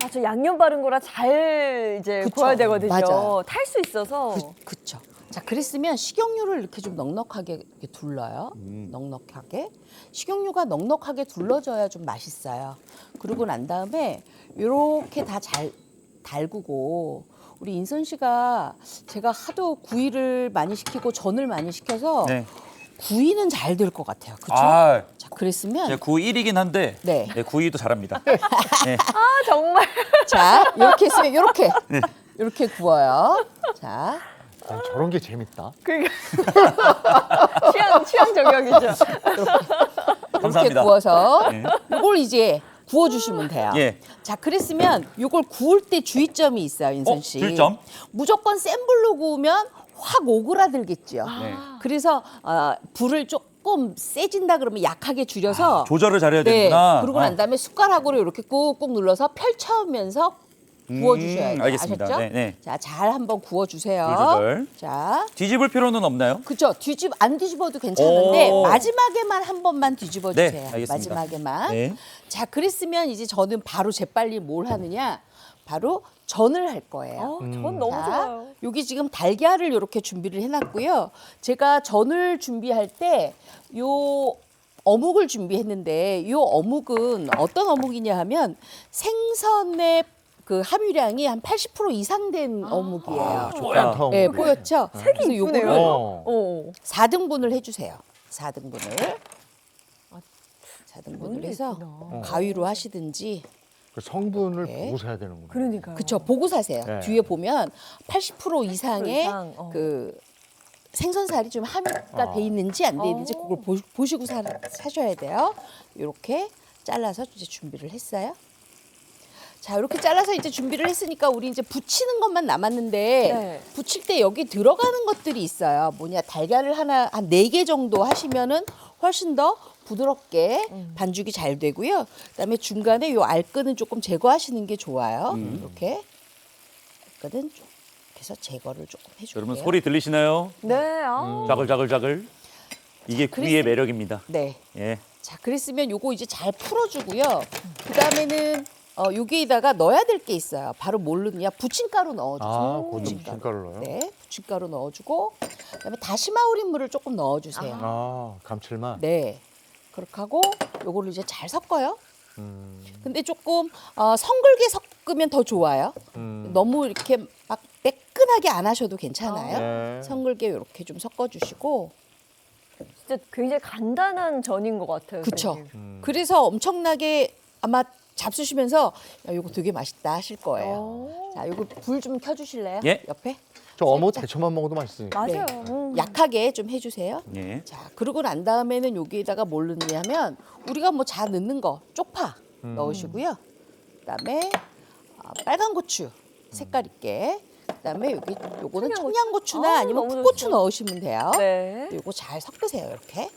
아, 저 양념 바른 거라 잘 이제 그쵸. 구워야 되거든요. 맞아요. 탈 수 있어서. 그렇죠. 자, 그랬으면 식용유를 이렇게 좀 넉넉하게 이렇게 둘러요. 넉넉하게. 식용유가 넉넉하게 둘러져야 좀 맛있어요. 그러고 난 다음에 이렇게 다 잘 달구고 우리 인선 씨가 제가 하도 구이를 많이 시키고 전을 많이 시켜서 네. 구이는 잘 될 것 같아요. 그렇죠? 아, 자, 그랬으면 제가 구이 1이긴 한데 네. 구이도 잘합니다. 네. 아, 정말. 자, 이렇게 했으면 이렇게 구워요. 자, 저런 게 재밌다. 그러니까 취향 저격이죠. 이렇게 감사합니다. 구워서 네. 이걸 이제 구워주시면 돼요. 예. 자, 그랬으면 이걸 구울 때 주의점이 있어요, 인선 씨. 주의점? 무조건 센 불로 구우면 확 오그라들겠죠. 네. 그래서 불을 조금 세진다 그러면 약하게 줄여서 조절을 잘해야 네. 되는구나. 그러고 난 다음에 숟가락으로 이렇게 꾹꾹 눌러서 펼쳐면서 구워주셔야 돼요. 알겠습니다. 아셨죠? 네, 네. 자, 잘 한번 구워주세요. 조절. 자, 뒤집을 필요는 없나요? 그렇죠. 안 뒤집어도 괜찮은데 오. 마지막에만 한 번만 뒤집어 주세요. 네, 알겠습니다. 마지막에만. 네. 자, 그랬으면 이제 저는 바로 재빨리 뭘 하느냐? 바로 전을 할 거예요. 전 너무 자, 좋아요. 여기 지금 달걀을 이렇게 준비를 해놨고요. 제가 전을 준비할 때 요 어묵을 준비했는데 요 어묵은 어떤 어묵이냐 하면 생선의 그 함유량이 한 80% 이상 된 어묵이에요. 뽀얀 통. 네, 보였죠? 색이 그래서 이쁘네요. 요거를 어. 4등분을 해주세요. 4등분을. 4등분을 해서 있구나. 가위로 하시든지. 그 성분을 네. 보고 사야 되는구나. 그러니까요. 그쵸, 보고 사세요. 네. 뒤에 보면 80% 이상의 이상, 그 생선살이 좀 함유가 돼 있는지 안 돼 있는지 그걸 보시고 사셔야 돼요. 이렇게 잘라서 이제 준비를 했어요. 자, 이렇게 잘라서 이제 준비를 했으니까 우리 이제 부치는 것만 남았는데 네. 부칠 때 여기 들어가는 것들이 있어요. 뭐냐, 달걀을 하나 한 4개 정도 하시면은 훨씬 더 부드럽게 반죽이 잘 되고요. 그다음에 중간에 요 알끈은 조금 제거하시는 게 좋아요. 이렇게 알끈은 좀 해서 제거를 조금 해줄게요. 여러분 소리 들리시나요? 네. 아. 자글자글자글. 이게 구이의 매력입니다. 네. 예. 자, 그랬으면 요거 이제 잘 풀어주고요. 그다음에는 여기에다가 넣어야 될 게 있어요. 바로 뭘 넣느냐? 부침가루 넣어주세요. 아, 고추 부침가루 넣어요? 네, 부침가루 넣어주고 그다음에 다시마 우린 물을 조금 넣어주세요. 아, 감칠맛. 네, 그렇게 하고 요거를 이제 잘 섞어요. 근데 조금 성글게 섞으면 더 좋아요. 너무 이렇게 막 매끈하게 안 하셔도 괜찮아요. 네. 성글게 이렇게 좀 섞어주시고 진짜 굉장히 간단한 전인 것 같아요. 그쵸. 선생님. 그래서 엄청나게 아마 잡수시면서 야, 이거 되게 맛있다 하실 거예요. 오. 자, 이거 불 좀 켜주실래요? 예. 옆에 저 어묵 대처만 먹어도 맛있으니까. 맞아요. 약하게 좀 해주세요. 예. 자, 그러고 난 다음에는 여기에다가 뭘 넣냐면 우리가 뭐 자 넣는 거 쪽파 넣으시고요. 그다음에 빨간 고추 색깔 있게. 그다음에 여기 요거는 청양고추. 청양고추나 아, 아니면 너무 풋고추 좋죠. 넣으시면 돼요. 네. 요거 잘 섞으세요. 이렇게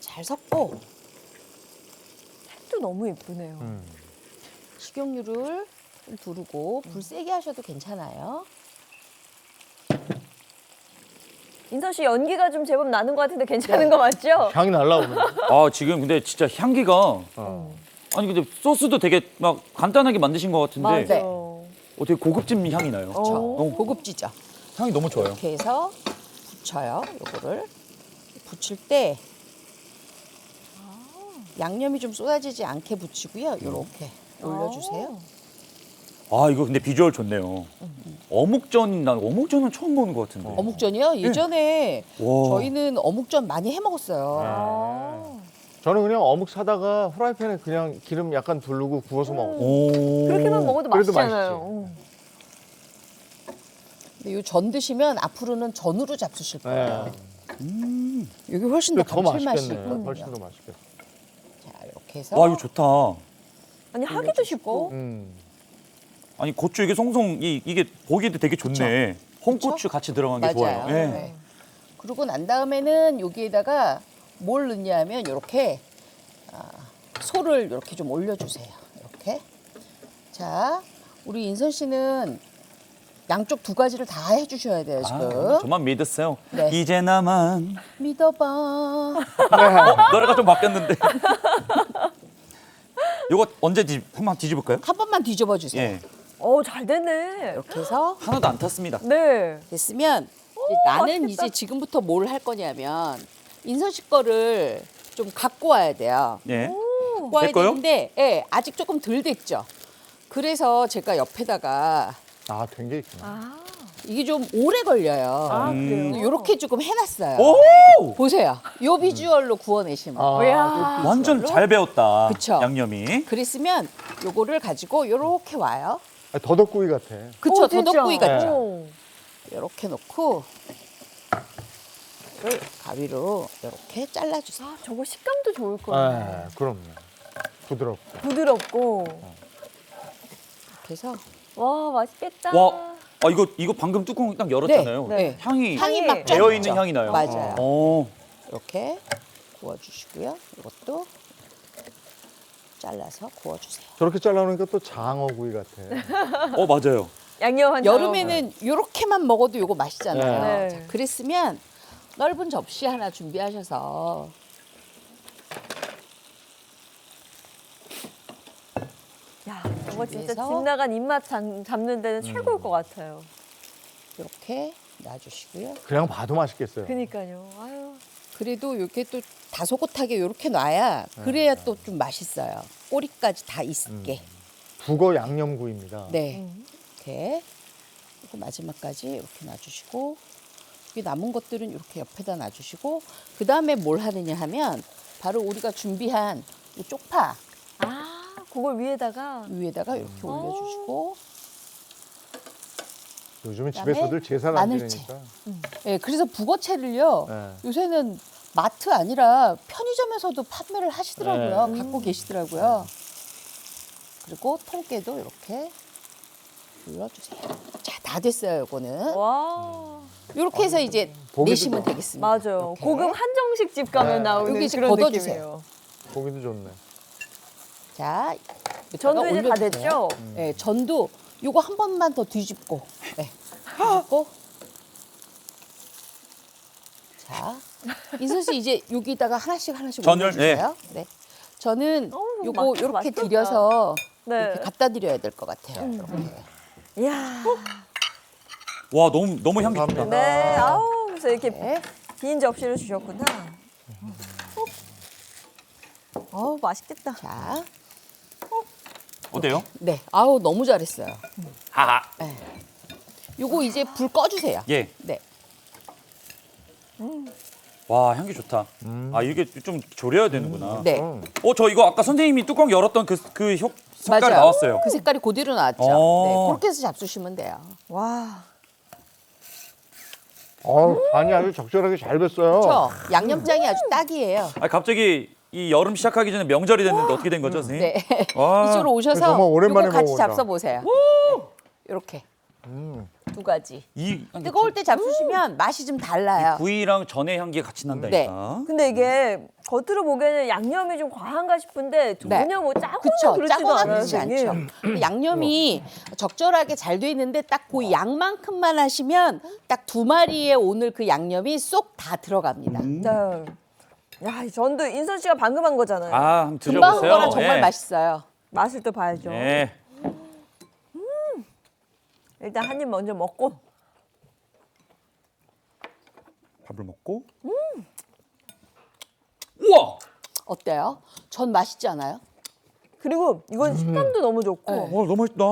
잘 섞고 또 너무 예쁘네요. 식용유를 좀 두르고 불 세게 하셔도 괜찮아요. 인선 씨 연기가 좀 제법 나는 것 같은데 괜찮은 거 맞죠? 향이 날라오네. 아 지금 근데 진짜 향기가 아니 근데 소스도 되게 막 간단하게 만드신 것 같은데 맞아요. 네. 되게 고급진 향이 나요. 어. 너무 고급지죠. 향이 너무 좋아요. 이렇게 해서 붙여요. 요거를 붙일 때 양념이 좀 쏟아지지 않게 붙이고요. 요렇게 올려주세요. 아 이거 근데 비주얼 좋네요. 난 어묵전은 처음 보는 것 같은데. 어묵전이요? 예전에 와. 저희는 어묵전 많이 해 먹었어요. 아. 저는 그냥 어묵 사다가 후라이팬에 그냥 기름 약간 두르고 구워서 먹어. 오. 그렇게만 먹어도 그래도 맛있잖아요. 근데 이 전 드시면 앞으로는 전으로 잡수실 거예요. 네. 여기 훨씬 더 더 감칠맛이 맛있겠네. 있거든요. 훨씬 더 맛있겠다. 자, 이렇게 해서 와 이거 좋다. 아니 하기도 쉽고. 아니 고추 이게 송송 이게 보기에도 되게 좋네. 홍고추 같이 들어간 게 맞아요. 좋아요. 예. 네. 그러고 난 다음에는 여기에다가 뭘 넣냐면 이렇게 소를 이렇게 좀 올려주세요. 이렇게. 자, 우리 인선 씨는 양쪽 두 가지를 다 해주셔야 돼요 지금. 아, 저만 믿었어요. 네. 이제 나만 믿어봐. 노래가 좀 바뀌었는데. 이거 언제 한번 뒤집을까요? 한 번만 뒤집어 주세요. 예. 잘 됐네. 이렇게 해서 하나도 안 탔습니다. 네. 됐으면 이제 나는 맛있겠다. 이제 지금부터 뭘 할 거냐면 인선 씨 거를 좀 갖고 와야 돼요. 예. 갖고 와야 내 거요? 되는데 예, 아직 조금 덜 됐죠. 그래서 제가 옆에다가 아, 된 게 있구나. 아, 이게 좀 오래 걸려요. 그래요? 이렇게 조금 해놨어요. 오! 보세요. 요 비주얼로 구워내시면. 아, 이야. 완전 잘 배웠다. 그쵸. 양념이. 그랬으면 요거를 가지고 요렇게 와요. 더덕구이 같아. 그쵸, 진짜. 더덕구이 같죠. 오. 요렇게 놓고 이걸 가위로 요렇게 잘라주세요. 아, 저거 식감도 좋을 거예요. 네, 그럼요. 부드럽고. 부드럽고. 이렇게 해서 와, 맛있겠다. 와, 아 이거 방금 뚜껑 딱 열었잖아요. 네, 네. 향이 향이 막 배어 쫙 있는 있죠. 향이 나요. 맞아요. 어. 이렇게 구워주시고요. 이것도 잘라서 구워주세요. 저렇게 잘라놓으니까 또 장어구이 같아. 맞아요. 양념 한 여름에는 요렇게만 먹어도 요거 맛있잖아요. 네. 자, 그랬으면 넓은 접시 하나 준비하셔서 야, 저거 진짜 준비해서. 집 나간 입맛 잡는 데는 최고일 것 같아요. 이렇게 놔주시고요. 그냥 봐도 맛있겠어요. 그니까요. 아유. 그래도 이렇게 또 다소곳하게 이렇게 놔야 그래야 또 좀 맛있어요. 꼬리까지 다 있게. 북어 양념구이입니다. 네. 이렇게 그리고 마지막까지 이렇게 놔주시고 여기 남은 것들은 이렇게 옆에다 놔주시고 그 다음에 뭘 하느냐 하면 바로 우리가 준비한 이 쪽파 아, 그걸 위에다가. 위에다가 이렇게 올려주시고 요즘은 그다음에 집에서들 제사를 안 마늘채. 지내니까. 네, 그래서 북어채를요 네. 요새는 마트 아니라 편의점에서도 판매를 하시더라고요. 네. 갖고 계시더라고요. 그리고 통깨도 이렇게 눌러주세요. 자, 다 됐어요, 이거는. 와. 이렇게 해서 이제 보기도 내시면 좋아. 되겠습니다. 맞아요. 이렇게. 고급 한정식 집 가면 네. 나오는 여기 이제 그런 걷어주세요. 느낌이에요. 보기도 좋네. 자, 전도 이제 다 올려주세요. 됐죠? 네, 전도 요거 한 번만 더 뒤집고, 네, 뒤집고. 자, 인선 씨 이제 여기다가 하나씩 전을, 올려주세요. 네. 저는 어우, 요거 이렇게 맛있겠다. 들여서 네. 이렇게 갖다 드려야 될 것 같아요. 이렇게. 이야. 와 너무 향기 좋다. 네. 아우, 그래서 이렇게 네. 빈 접시를 주셨구나. 어우, 맛있겠다. 자, 어때요? 네, 아우 너무 잘했어요. 하하. 요거 이제 불 꺼주세요. 예. 네. 와 향기 좋다. 아 이게 좀 졸여야 되는구나. 네. 저 이거 아까 선생님이 뚜껑 열었던 그 색깔이 맞아요. 나왔어요. 그 색깔이 그대로 나왔죠. 어. 네, 그렇게 해서 잡수시면 돼요. 와. 간이 아주 적절하게 잘 뱄어요. 그렇죠? 양념장이 아주 딱이에요. 아 갑자기 이 여름 시작하기 전에 명절이 됐는데 어떻게 된 거죠, 선생님? 네. 와. 이쪽으로 오셔서 정말 오랜만에 이거 같이 먹어본다. 잡숴보세요. 이렇게 두 가지. 아니, 뜨거울 때 잡수시면 맛이 좀 달라요. 구이랑 전의 향기가 같이 난다니까. 근데 이게 겉으로 보기에는 양념이 좀 과한가 싶은데 전혀 뭐 짜거나 그쵸? 그렇지도 짜거나 않아요, 그러지 않죠. 선생님. 근데 양념이 적절하게 잘 돼 있는데 딱 그 양만큼만 하시면 딱 2마리의 오늘 그 양념이 쏙 다 들어갑니다. 네. 야, 이 전도 인선 씨가 방금 한 거잖아요. 아, 한번 금방 한 드셔보세요. 거라 정말 예. 맛있어요. 맛을 또 봐야죠. 네. 일단 한 입 먼저 먹고. 밥을 먹고. 우와. 어때요? 전 맛있지 않아요? 그리고 이건 식감도 너무 좋고 네. 와 너무 맛있다.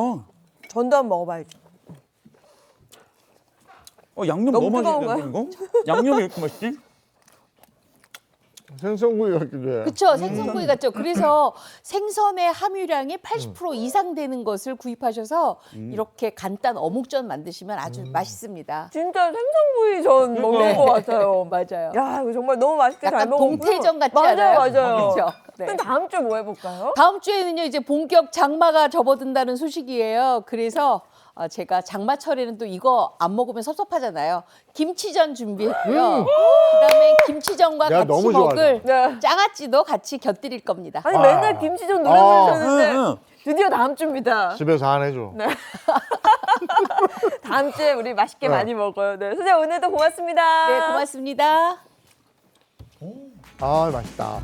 전도 한번 먹어봐야죠. 양념 너무 너무 맛있는데 뜨거운가요? 이거? 양념이 이렇게 맛있지? 생선구이 같기도 해. 그렇죠. 생선구이 같죠. 그래서 생선의 함유량이 80% 이상 되는 것을 구입하셔서 이렇게 간단 어묵전 만드시면 아주 맛있습니다. 진짜 생선구이 전 먹는 것 같아요. 맞아요. 야, 이거 정말 너무 맛있게 잘 약간 먹었고요. 동태전 같지 맞아요, 않아요? 맞아요. 그렇죠. 네. 그럼 다음 주에 뭐 해볼까요? 다음 주에는요 이제 본격 장마가 접어든다는 소식이에요. 그래서 제가 장마철에는 또 이거 안 먹으면 섭섭하잖아요. 김치전 준비했고요. 그다음에 김치전과 내가 같이 너무 먹을 네. 장아찌도 같이 곁들일 겁니다. 아니 맨날 김치전 노래부르셨는데 응. 드디어 다음 주입니다. 집에서 안 해줘. 다음 주에 우리 맛있게 네. 많이 먹어요. 네, 선생님 오늘도 고맙습니다. 네, 고맙습니다. 아 맛있다.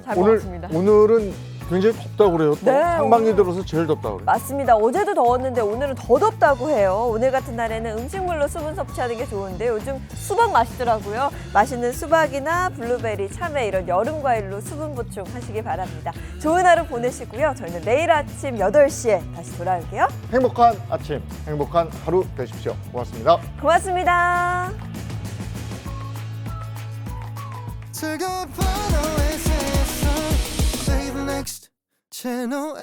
잘 먹었습니다. 오늘은 굉장히 덥다고 그래요. 또 네, 상반기 들어서 제일 덥다고 그래요. 맞습니다. 어제도 더웠는데 오늘은 더 덥다고 해요. 오늘 같은 날에는 음식물로 수분 섭취하는 게 좋은데 요즘 수박 맛있더라고요. 맛있는 수박이나 블루베리, 참외 이런 여름 과일로 수분 보충하시기 바랍니다. 좋은 하루 보내시고요. 저희는 내일 아침 8시에 다시 돌아올게요. 행복한 아침, 행복한 하루 되십시오. 고맙습니다. 고맙습니다. 즐거운 밤 Oasis Play the next channel